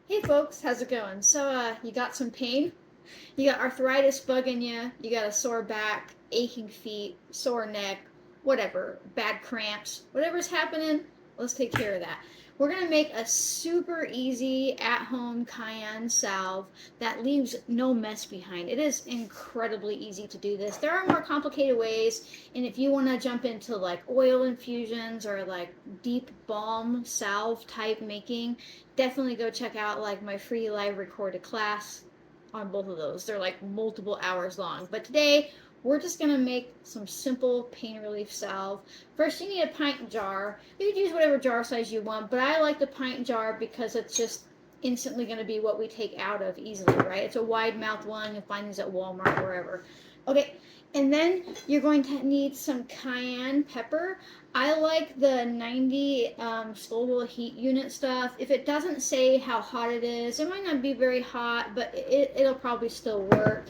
Hey folks, how's it going? So, you got some pain? You got arthritis bugging you got a sore back, aching feet, sore neck, whatever, bad cramps, whatever's happening, let's take care of that. We're gonna make a super easy at home cayenne salve that leaves no mess behind. It is incredibly easy to do this. There are more complicated ways, and if you want to jump into like oil infusions or like deep balm salve type making, definitely go check out like my free live recorded class on both of those. They're like multiple hours long. But today we're just gonna make some simple pain relief salve. First, you need a pint jar. You can use whatever jar size you want, but I like the pint jar because it's just instantly going to be what we take out of easily, right? It's a wide mouth one. You'll find these at Walmart or wherever. Okay, and then you're going to need some cayenne pepper. I like the 90 Scoville heat unit stuff. If it doesn't say how hot it is, it might not be very hot, but it'll probably still work.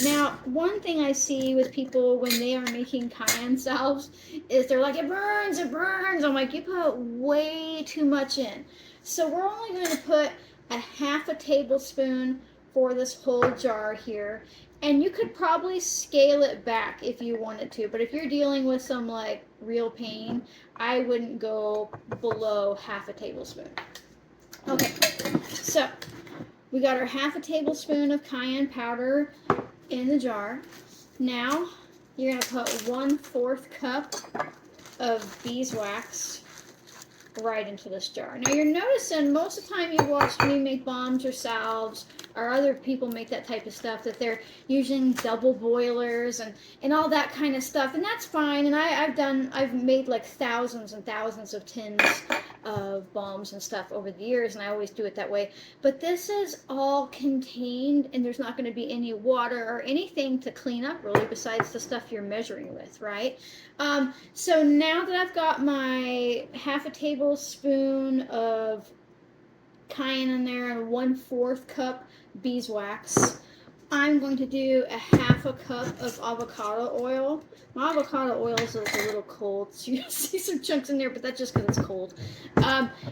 Now, one thing I see with people when they are making cayenne salves is they're like, it burns, it burns. I'm like, you put way too much in. So we're only going to put a half a tablespoon for this whole jar here. And you could probably scale it back if you wanted to, but if you're dealing with some like real pain, I wouldn't go below half a tablespoon. Okay, so we got our half a tablespoon of cayenne powder in the jar. Now you're gonna put 1/4 cup of beeswax right into this jar. Now you're noticing most of the time you've watched me make bombs or salves or other people make that type of stuff that they're using double boilers and all that kind of stuff, and that's fine. And I've made like thousands and thousands of tins of bombs and stuff over the years, and I always do it that way. But this is all contained, and there's not going to be any water or anything to clean up really besides the stuff you're measuring with, right? So now that I've got my half a tablespoon of cayenne in there and 1/4 cup beeswax, I'm going to do a half a cup of avocado oil. My avocado oil is a little cold, so you see some chunks in there, but that's just because it's cold.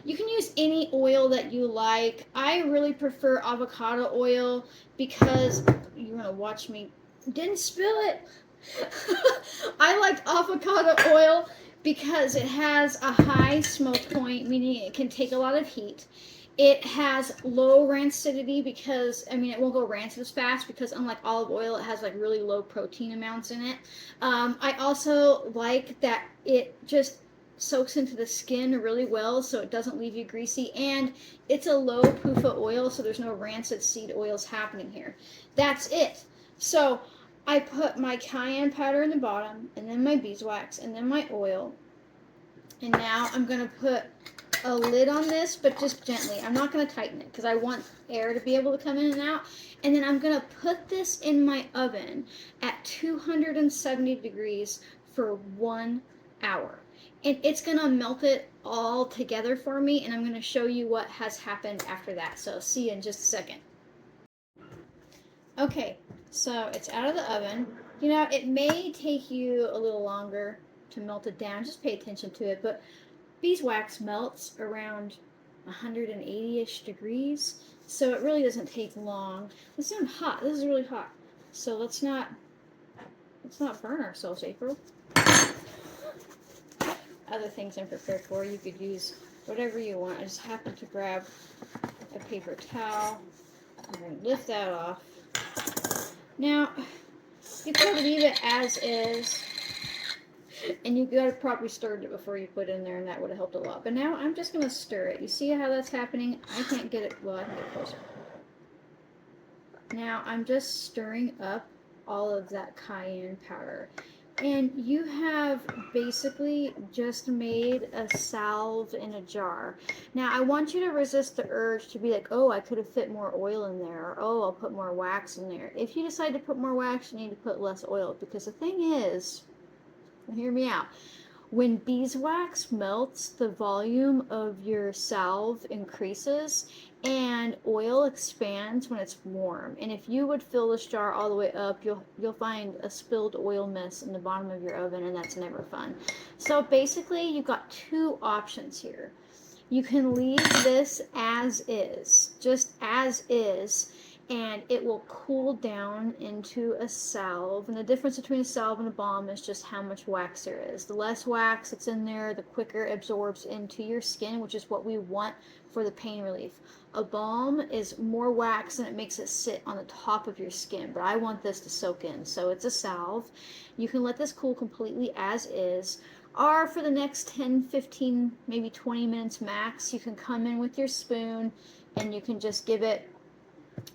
You can use any oil that you like. I really prefer avocado oil because you're going to watch me. Didn't spill it. I like avocado oil because it has a high smoke point, meaning it can take a lot of heat. It has low rancidity because, I mean, it won't go rancid as fast because unlike olive oil, it has like really low protein amounts in it. I also like that it just soaks into the skin really well so it doesn't leave you greasy, and it's a low PUFA oil, so there's no rancid seed oils happening here. That's it. So I put my cayenne powder in the bottom, and then my beeswax, and then my oil. And now I'm going to put a lid on this, but just gently. I'm not going to tighten it because I want air to be able to come in and out. And then I'm going to put this in my oven at 270 degrees for 1 hour. And it's going to melt it all together for me, and I'm going to show you what has happened after that. So see you in just a second. Okay, so it's out of the oven. You know, it may take you a little longer to melt it down. Just pay attention to it. But beeswax melts around 180-ish degrees, so it really doesn't take long. This is hot. This is really hot. So let's not burn ourselves, April. Other things I'm prepared for. You could use whatever you want. I just happen to grab a paper towel. I'm going to lift that off. Now, you could leave it as is, and you got to properly stir it before you put it in there, and that would have helped a lot. But now I'm just going to stir it. You see how that's happening? I can't get it. Well, I can get closer. Now I'm just stirring up all of that cayenne powder. And you have basically just made a salve in a jar. Now, I want you to resist the urge to be like, oh, I could have fit more oil in there, or oh, I'll put more wax in there. If you decide to put more wax, you need to put less oil, because the thing is, hear me out, when beeswax melts, the volume of your salve increases and oil expands when it's warm. And if you would fill this jar all the way up, you'll find a spilled oil mess in the bottom of your oven, and that's never fun. So basically, you've got two options here. You can leave this as is, just as is, and it will cool down into a salve. And the difference between a salve and a balm is just how much wax there is. The less wax that's in there, the quicker it absorbs into your skin, which is what we want for the pain relief. A balm is more wax and it makes it sit on the top of your skin, but I want this to soak in, so it's a salve. You can let this cool completely as is, or for the next 10, 15, maybe 20 minutes max, you can come in with your spoon and you can just give it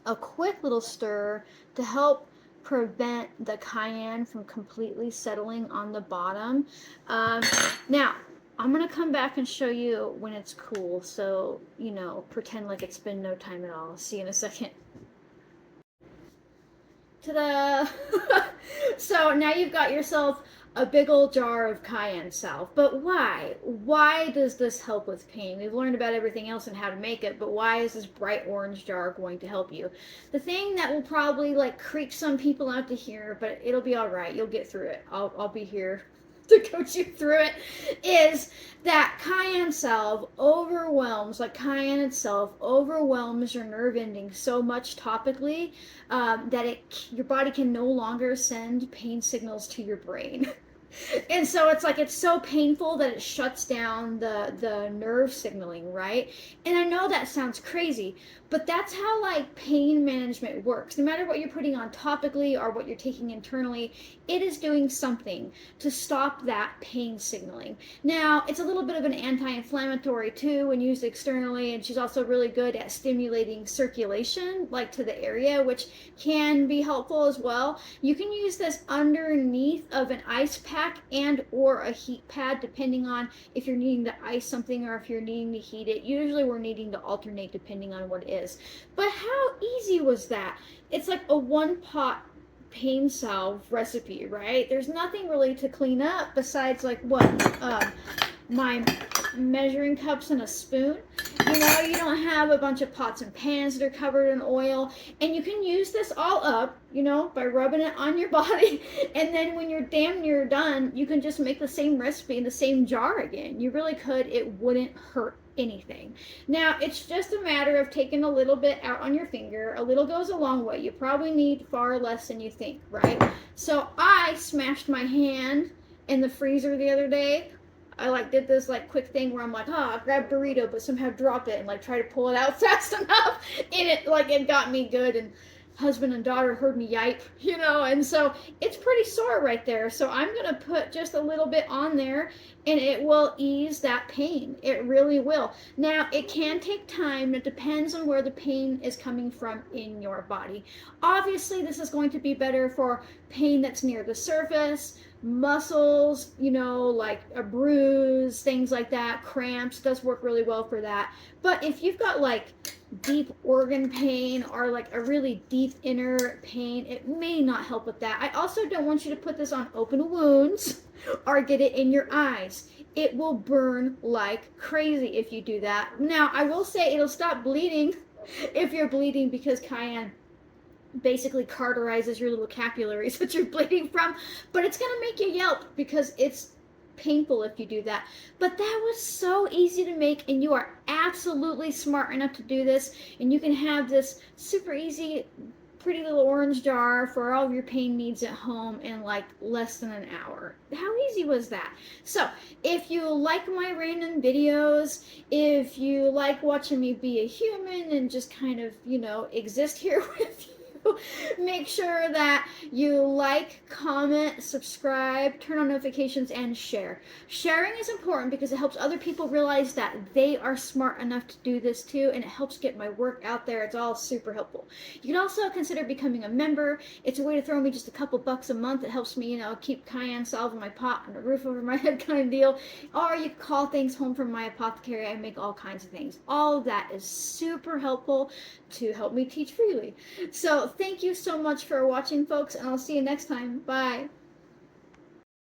a quick little stir to help prevent the cayenne from completely settling on the bottom. Now, I'm going to come back and show you when it's cool, so, you know, pretend like it's been no time at all. See you in a second. Ta-da! So now you've got yourself a big old jar of Cayenne Salve. But why? Why does this help with pain? We've learned about everything else and how to make it, but why is this bright orange jar going to help you? The thing that will probably like creep some people out to hear, but it'll be all right. You'll get through it. I'll be here to coach you through it, is that Cayenne Salve overwhelms, like cayenne itself, overwhelms your nerve endings so much topically that your body can no longer send pain signals to your brain. And so it's like it's so painful that it shuts down the nerve signaling, right? And I know that sounds crazy, but that's how like pain management works. No matter what you're putting on topically or what you're taking internally, it is doing something to stop that pain signaling. Now, it's a little bit of an anti-inflammatory too when used externally, and she's also really good at stimulating circulation, like to the area, which can be helpful as well. You can use this underneath of an ice pack and or a heat pad, depending on if you're needing to ice something or if you're needing to heat it. Usually we're needing to alternate depending on what it is. But how easy was that? It's like a one pot pain salve recipe, right? There's nothing really to clean up besides like what my measuring cups and a spoon. You know, you don't have a bunch of pots and pans that are covered in oil, and you can use this all up, you know, by rubbing it on your body, and then when you're damn near done, you can just make the same recipe in the same jar again. You really could. It wouldn't hurt anything. Now, it's just a matter of taking a little bit out on your finger. A little goes a long way. You probably need far less than you think, right? So I smashed my hand in the freezer the other day. I like did this like quick thing where I'm like, I'll grab burrito, but somehow drop it and like try to pull it out fast enough, and it got me good. And husband and daughter heard me yipe, you know, and so it's pretty sore right there. So I'm gonna put just a little bit on there, and it will ease that pain. It really will. Now, it can take time. It depends on where the pain is coming from in your body. Obviously, this is going to be better for pain that's near the surface, muscles, you know, like a bruise, things like that, cramps, does work really well for that. But if you've got like deep organ pain or like a really deep inner pain, it may not help with that. I also don't want you to put this on open wounds or get it in your eyes. It will burn like crazy if you do that. Now, I will say it'll stop bleeding if you're bleeding, because cayenne basically cauterizes your little capillaries that you're bleeding from, but it's gonna make you yelp because it's painful if you do that. But that was so easy to make, and you are absolutely smart enough to do this, and you can have this super easy pretty little orange jar for all of your pain needs at home in like less than an hour. How easy was that? So if you like my random videos, if you like watching me be a human and just kind of, you know, exist here with you, make sure that you like, comment, subscribe, turn on notifications, and share. Sharing is important because it helps other people realize that they are smart enough to do this too, and it helps get my work out there. It's all super helpful. You can also consider becoming a member. It's a way to throw me just a couple bucks a month. It helps me, you know, keep Cayenne Salve in my pot and a roof over my head kind of deal. Or you can call things home from my apothecary. I make all kinds of things. All of that is super helpful to help me teach freely. So thank you so much for watching, folks, and I'll see you next time. Bye.